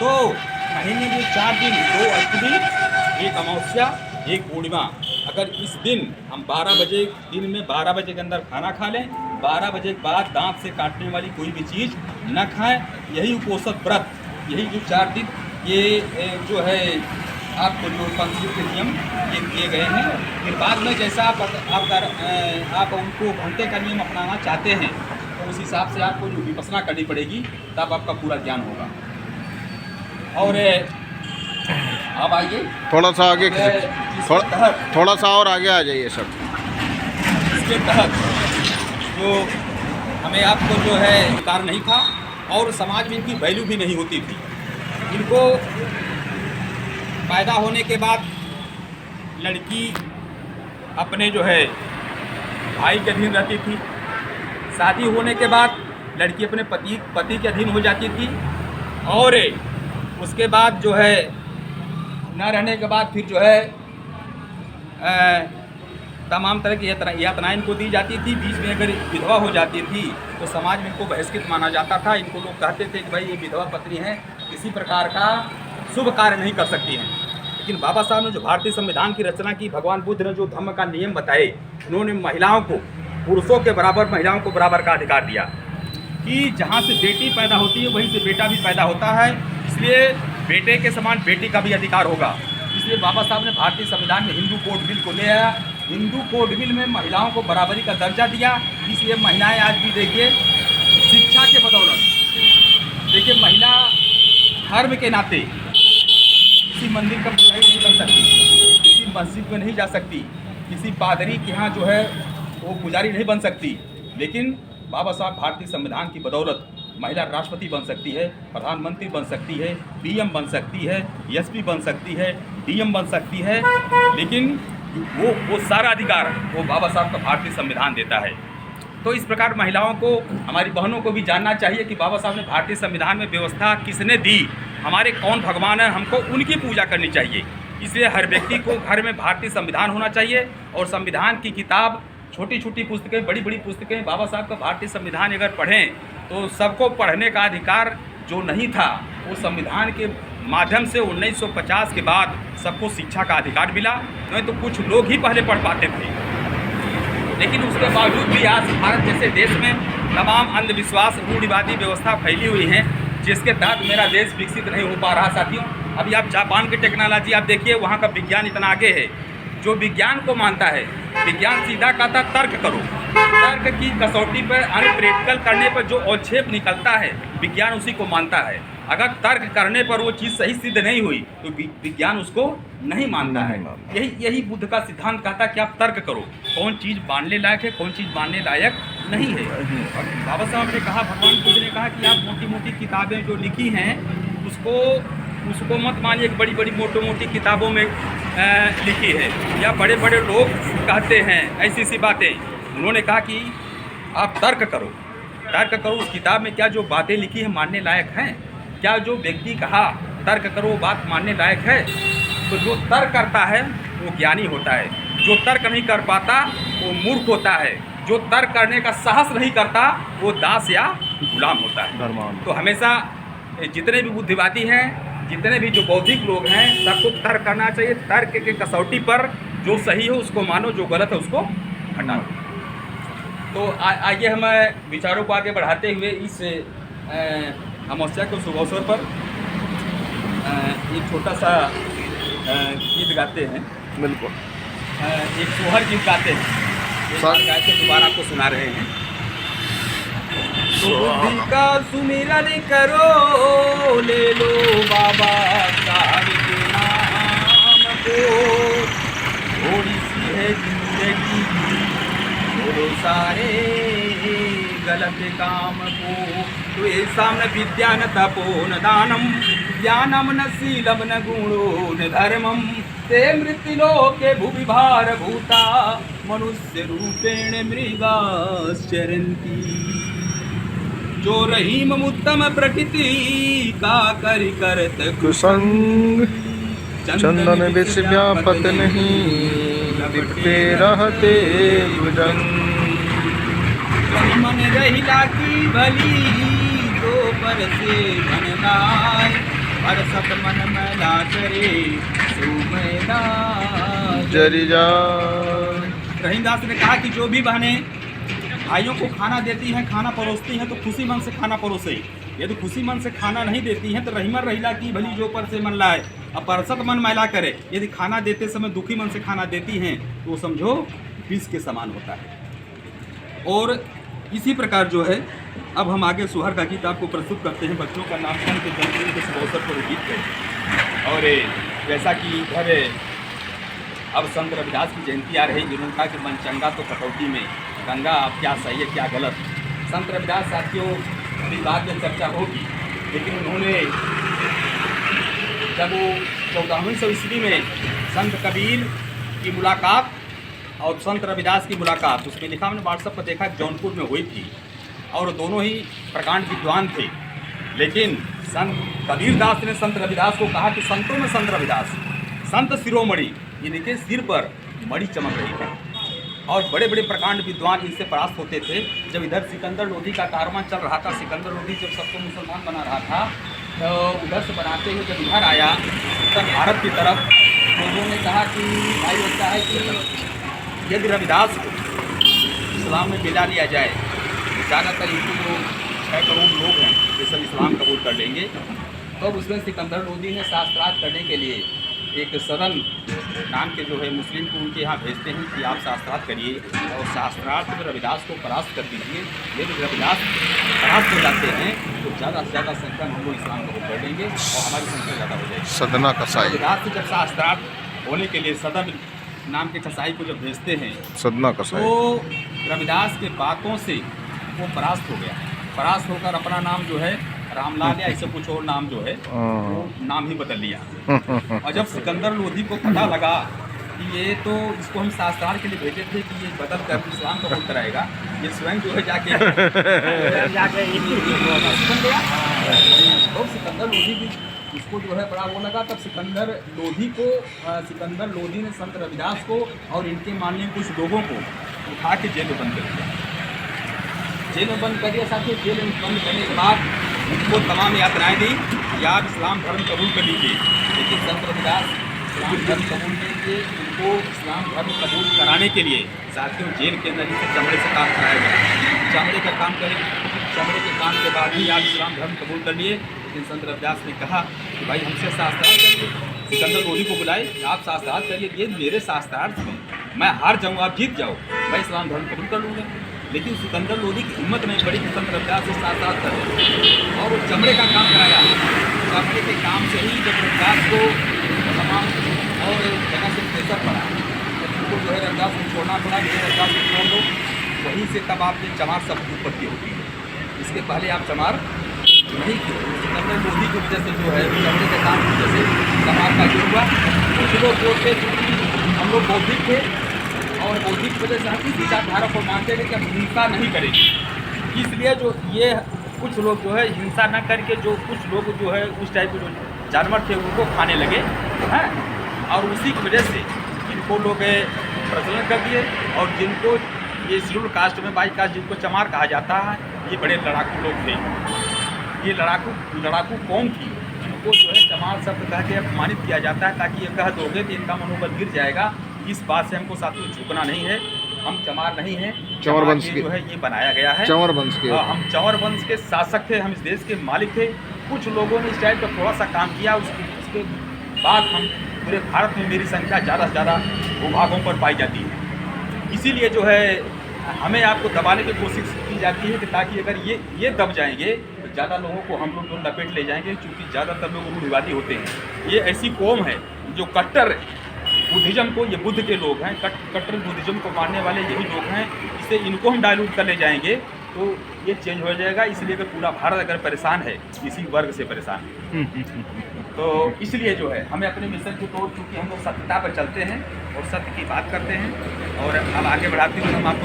तो महीने में 4 दिन, 2 अष्टमी, 1 अमावस्या, 1 पूर्णिमा, अगर इस दिन हम 12 बजे, दिन में 12 बजे के अंदर खाना खा लें, 12 बजे के बाद दांत से काटने वाली कोई भी चीज़ न खाएं, यही उपोषण व्रत, यही जो 4 दिन ये जो है आपको जो पंक्ति के नियम ये दिए गए हैं। फिर बाद में जैसा आप उनको घंटे का नियम अपनाना चाहते हैं तो उस हिसाब से आपको जो विपස්සना करनी पड़ेगी, तब आपका पूरा ज्ञान होगा। और अब आइए थोड़ा सा आगे, थोड़ा सा और आगे आ जाइए सब। इसके तहत जो हमें आपको जो है अधिकार नहीं था और समाज में इनकी वैल्यू भी नहीं होती थी। इनको पैदा होने के बाद लड़की अपने जो है भाई के अधीन रहती थी, शादी होने के बाद लड़की अपने पति के अधीन हो जाती थी, और उसके बाद जो है न रहने के बाद फिर जो है तमाम तरह की यातनाएं इनको दी जाती थी। बीच में अगर विधवा हो जाती थी तो समाज में इनको बहिष्कृत माना जाता था। इनको लोग कहते थे कि भाई ये विधवा पत्नी है, किसी प्रकार का शुभ कार्य नहीं कर सकती हैं। लेकिन बाबा साहब ने जो भारतीय संविधान की रचना की, भगवान बुद्ध ने जो धर्म का नियम बताए, उन्होंने महिलाओं को पुरुषों के बराबर, महिलाओं को बराबर का अधिकार दिया कि जहाँ से बेटी पैदा होती है वहीं से बेटा भी पैदा होता है, इसलिए बेटे के समान बेटी का भी अधिकार होगा। इसलिए बाबा साहब ने भारतीय संविधान में हिंदू कोड बिल को ले आया। हिंदू कोड बिल में महिलाओं को बराबरी का दर्जा दिया। इसलिए महिलाएं आज भी देखिए शिक्षा के बदौलत, देखिए महिला धर्म के नाते किसी मंदिर का पुजारी नहीं बन सकती, किसी मस्जिद में नहीं जा सकती, किसी पादरी के यहाँ जो है वो पुजारी नहीं बन सकती। लेकिन बाबा साहब भारतीय संविधान की बदौलत महिला राष्ट्रपति बन सकती है, प्रधानमंत्री बन सकती है, पीएम बन सकती है, एसपी बन सकती है, डीएम बन सकती है। लेकिन वो सारा अधिकार वो बाबा साहब का भारतीय संविधान देता है। तो इस प्रकार महिलाओं को, हमारी बहनों को भी जानना चाहिए कि बाबा साहब ने भारतीय संविधान में व्यवस्था किसने दी, हमारे कौन भगवान है, हमको उनकी पूजा करनी चाहिए। इसलिए हर व्यक्ति को घर में भारतीय संविधान होना चाहिए और संविधान की किताब, छोटी छोटी पुस्तकें, बड़ी बड़ी पुस्तकें, बाबा साहब का भारतीय संविधान अगर पढ़ें तो सबको पढ़ने का अधिकार जो नहीं था वो संविधान के माध्यम से 1950 के बाद सबको शिक्षा का अधिकार मिला। नहीं तो कुछ लोग ही पहले पढ़ पाते थे। लेकिन उसके बावजूद भी आज भारत जैसे देश में तमाम अंधविश्वास, रूढ़िवादी व्यवस्था फैली हुई है, जिसके तहत मेरा देश विकसित नहीं हो पा रहा। साथियों, अभी आप जापान की टेक्नोलॉजी आप देखिए, वहाँ का विज्ञान इतना आगे है। जो विज्ञान को मानता है, विज्ञान सीधा कहता तर्क करो, तर्क की कसौटी पर प्रैक्टिकल करने पर जो औक्षेप निकलता है विज्ञान उसी को मानता है। अगर तर्क करने पर वो चीज़ सही सिद्ध नहीं हुई तो विज्ञान उसको नहीं मानता है। यही बुद्ध का सिद्धांत कहता है कि आप तर्क करो, कौन चीज़ मानने लायक है, कौन चीज़ मानने लायक नहीं है। और बाबा साहब ने कहा, भगवान बुद्ध ने कहा कि आप मोटी मोटी किताबें जो लिखी हैं उसको मत मानिए, बड़ी बड़ी मोटी किताबों में लिखी है, या बड़े बड़े लोग कहते हैं ऐसी सी बातें। उन्होंने कहा कि आप तर्क करो, उस किताब में क्या जो बातें लिखी हैं मानने लायक हैं, क्या जो व्यक्ति कहा तर्क करो वो बात मानने लायक है। तो जो तर्क करता है वो ज्ञानी होता है, जो तर्क नहीं कर पाता वो मूर्ख होता है, जो तर्क करने का साहस नहीं करता वो दास या गुलाम होता है। तो हमेशा जितने भी बुद्धिवादी हैं, जितने भी जो बौद्धिक लोग हैं, सबको तर्क करना चाहिए। तर्क के कसौटी पर जो सही हो उसको मानो, जो गलत है उसको हटा दो। तो आइए हम विचारों को आगे बढ़ाते हुए इस अमावस्या के शुभ अवसर पर एक छोटा सा गीत गाते हैं। बिल्कुल, एक सोहर गीत गाते हैं, गाय के दोबारा आपको सुना रहे हैं। बुद्धि का सुमिरन करो, ले लो बाबा साहब के नाम को, थोड़ी सी है जिंदगी, छोड़ो सारे गलत काम को। तो ऐसा न विद्या न तपो न दानम, ज्ञानम न शीलम न गुणो न धर्मम, ते मृत्युलोके भुवि भार भूता, मनुष्य रूपेण मृगाश्चरन्ति। जो रहीम उत्तम प्रकृति का करि करत कुसंग, चंदन विष व्यापत नहीं, लिपटे रहते भुजंग। मन रहिला की भली, तो पर से मन लाय, परसत मन मैला करे सुमैला जरी जा। रहीमदास ने कहा कि जो भी बहनें भाइयों को खाना देती हैं, खाना परोसती हैं, तो खुशी मन से खाना परोसे। यदि खुशी मन से खाना नहीं देती हैं तो रहीमर रहीला की भली जो पर से मन लाए, अब परसत मन मैला करे। यदि खाना देते समय दुखी मन से खाना देती हैं तो वो समझो विष के समान होता है। और इसी प्रकार जो है अब हम आगे सुहर का गीत आपको प्रस्तुत करते हैं। बच्चों का नामकरण के जन्मदिन के शुभ अवसर पर गीत करें। और जैसा कि इधर अब संत रविदास की जयंती आ रही, जिन्होंने कहा कि मन चंगा तो कटौती में गंगा, अब क्या सही है क्या गलत। संत रविदास साथियों अभी बाद में चर्चा होगी, लेकिन उन्होंने जब वो 14वीं ईस्वी में संत कबीर की मुलाकात और संत रविदास की मुलाकात, उसमें लिखा हमने व्हाट्सएप पर देखा जौनपुर में हुई थी और दोनों ही प्रकांड विद्वान थे। लेकिन संत कबीर दास ने संत रविदास को कहा कि संतों में संत रविदास, संत शिरोमणि, ये देखिए सिर पर मणि चमक रही थी और बड़े बड़े प्रकांड विद्वान इनसे परास्त होते थे। जब इधर सिकंदर लोधी का कारवां चल रहा था, सिकंदर लोधी जब सबको मुसलमान बना रहा था, तो उधर से बनाते हुए जब इधर आया उत्तर भारत की तरफ, लोगों ने कहा कि भाई ऐसा है कि यदि रविदास को इस्लाम में मिला लिया जाए, ज़्यादातर इनके जो 6 करोड़ लोग हैं ये सब इस्लाम कबूल कर लेंगे। तो उसमें सिकंदर लोधी ने शास्त्रार्थ करने के लिए एक सदन नाम के जो है मुस्लिम को उनके यहाँ भेजते हैं कि आप शास्त्रार्थ करिए और शास्त्रार्थ में रविदास को परास्त कर दीजिए। यदि रविदास परास्त हो जाते हैं तो ज़्यादा से ज़्यादा संख्या में हम लोग इस्लाम कबूल कर लेंगे और हमारी संख्या ज़्यादा हो जाएगी। सदना कसाई, रविदास को जब शास्त्रार्थ होने के लिए सदन नाम के कसाई को जब भेजते हैं सदना कसाई, तो रविदास के बातों से वो परास्त हो गया। परास्त होकर अपना नाम जो है रामलाल या ऐसे कुछ और नाम जो है वो नाम ही बदल लिया। और जब सिकंदर लोधी को पता लगा कि ये तो इसको हम शास्त्रार्थ के लिए भेजे थे कि ये बदल कर इस्लाम कबूल कराएगा, ये स्वयं जो है जाके बन गया। तो सिकंदर लोधी की इसको जो है बड़ा वो लगा। तब सिकंदर लोधी ने संत रविदास को और इनके मानने कुछ लोगों को उठा के जेल में बंद कर दिया। जेल में बंद कर दिया साथियों। जेल में बंद करने के बाद उनको तमाम यातनाएं दी कि आप इस्लाम धर्म कबूल कर लीजिए। लेकिन संत रविदास इस्लाम धर्म कबूल नहीं किए। उनको इस्लाम धर्म कबूल कराने के लिए साथियों जेल के अंदर इसे चमड़े से काम कराया गया। चमड़े का काम करें, चमड़े के काम के बाद ही आप इस्लाम धर्म कबूल कर लिए। लेकिन संत रविदास ने कहा कि भाई हमसे शास्त्रार्थ करिए। सिकंदर लोधी को बुलाए, आप शास्त्रार्थ करिए, ये मेरे शास्त्रार्थ में मैं हार जाऊँ आप जीत जाओ, मैं इस्लाम धर्म कबूल कर लूँगा। लेकिन सिकंदर लोधी की हिम्मत नहीं पड़ी कि संत रविदास से शास्त्रार्थ करें और वो चमड़े का काम कराया। चमड़े के काम से ही जब रविदास को तमाम और जगह से प्रेशर पड़ा तो उनको जो है रविदास को छोड़ना पड़ा। रविदास को छोड़ दो, वहीं से तब आपने चमार शब्द की उत्पत्ति होती है। इसके पहले आप चमार नहीं थे। सिकंदर लोधी की वजह से जो है चमड़े के काम की वजह से चमार का ये हुआ। कुछ लोग जो थे हम लोग बौद्धिक थे और बौद्धिक वजह से हम इस विचारधारा को मानते थे कि हम हिंसा नहीं करेंगे। इसलिए जो ये कुछ लोग जो है हिंसा न करके जो कुछ लोग जो है उस टाइप के जो जानवर थे उनको खाने लगे हैं और उसी की वजह से इनको लोग प्रचलन कर दिए। और जिनको ये शेड्यूल कास्ट में बाई कास्ट जिनको चमार कहा जाता है, ये बड़े लड़ाकू लोग थे। ये लड़ाकू कौम थी, इनको जो है चमार शब्द कह के अपमानित किया जाता है ताकि ये कह दोगे तो इनका मनोबल गिर जाएगा। इस बात से हमको साथियों झुकना नहीं है। हम चमार नहीं हैं, चंवर वंश के जो है ये बनाया गया है। चंवर वंश के हम चंवर वंश के शासक थे, हम इस देश के मालिक थे। कुछ लोगों ने इस टाइप का थोड़ा सा काम किया, उसके बाद हम पूरे भारत में मेरी संख्या ज़्यादा से ज़्यादा भूभागों पर पाई जाती है। इसीलिए जो है हमें आपको दबाने की कोशिश की जाती है कि ताकि अगर ये दब जाएंगे तो ज़्यादा लोगों को हम लोग लपेट ले जाएंगे। क्योंकि ज़्यादातर लोग रूढ़िवादी होते हैं। ये ऐसी कौम है जो कट्टर बुद्धिज़्म को, ये बुद्ध के लोग हैं, कट्टर बुद्धिज़्म को मानने वाले यही लोग हैं। इससे इनको हम डाइल्यूट कर ले जाएंगे तो ये चेंज हो जाएगा। इसलिए अगर पूरा भारत अगर परेशान है, इसी वर्ग से परेशान है, तो इसलिए जो है हमें अपने मिशन को तोड़, चूँकि हम लोग सत्यता पर चलते हैं और सत्य की बात करते हैं। और अब आगे बढ़ाते हुए हम आपको